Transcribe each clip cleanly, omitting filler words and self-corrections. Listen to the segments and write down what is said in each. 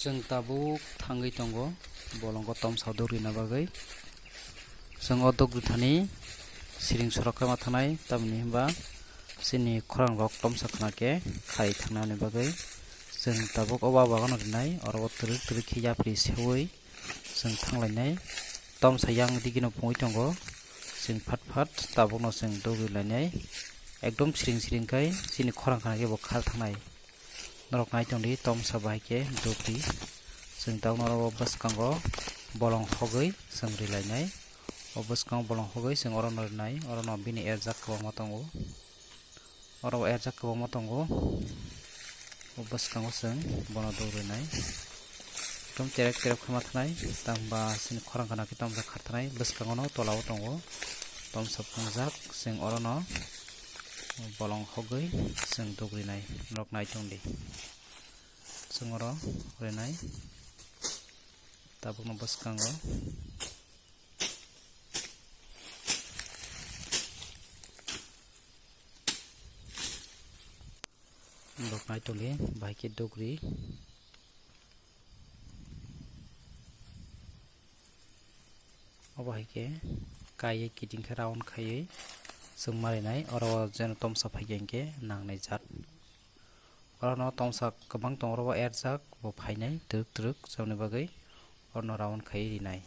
Seng tabuk thangai tongo bolongko tom saudori na bagai seng odok duthani siring sorokka mathanai tamni himba sini khorang rok tom sakna ke khai thangna ni bagai seng tabuk oba bagan rinai oro turik turik khija pri sewi seng thanglainai tom sayang digino pungoi tongo sing phat phat tabuk no seng dogi lainai ekdom siring siring kai sini khorang khana ke bo khal thangnai norok nai tongdi tom sabai ke dopi sing taw noro baskango bolong hogoi seng rilainai o baskango bolong hogoi seng oro nai oro no bini erjak ko matongo oro erjak ko matongo o baskango seng bono dorinai tom terek terek khama thanai tamba sini khorang khana ke tom ja kharthanai baskango no tolaw tongo tom sapungjak sing oro no bolong hogoi seng dogrinai norok nai tongdi seng oro renai tabuk no baskango norok nai tongdi baike dogri obaike kai kiting khe round khaiye seng marinai oro jen tom saphai gengke nangnai jat oro no tomsa kabang tongro erjak bo phainai truk truk samni bagai oro no round khai rinai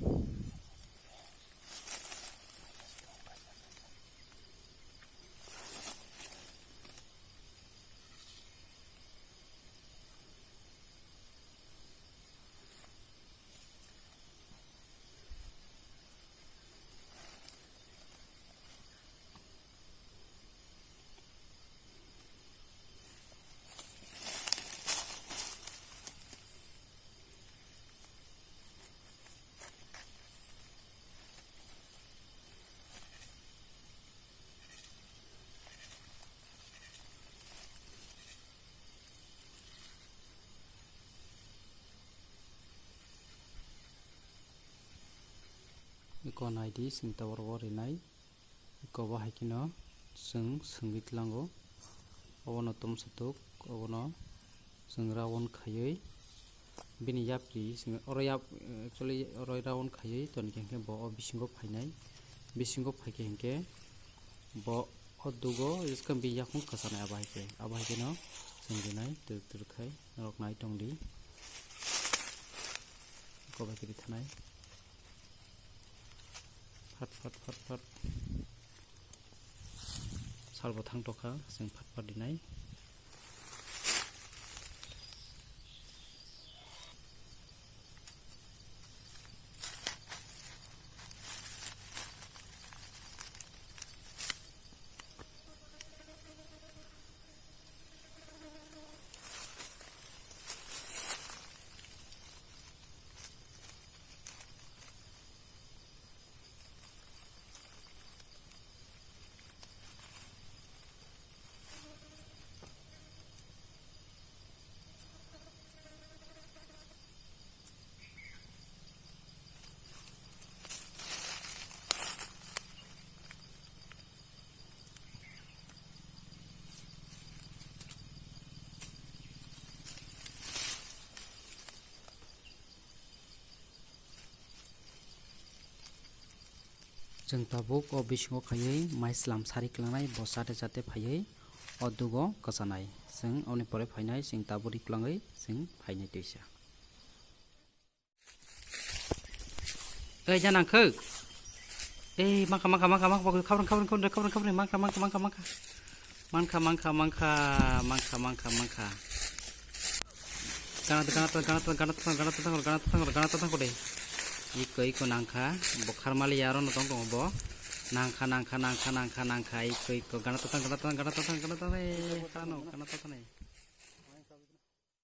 iko naidi sing tawar rinai iko bahakino seng senggit lango obono tom satuk obono seng rawon khayoi bini yapri sing oro yap actually oro rawon khayoi toni kengke bo bisingo phainai bisingo phaike hengke bo odugo iskam bi yakung kasana abahike no sengrinai tur tur khai norok nai tongdi ko bakiri thanai fat fat fat fat salbo thang toka sing fat fat dinai jeng tabuk o bisingo khayei mai slam sari klangnai bo sate sate phayei o dugo kasanai sing oni pore phainai sing taburi klangai sing phainai tuisa ei janang kheu ei mangka khabran mangka ganat ko dei iko nangka bokhar mali yaro no tong bo nangka iko ganat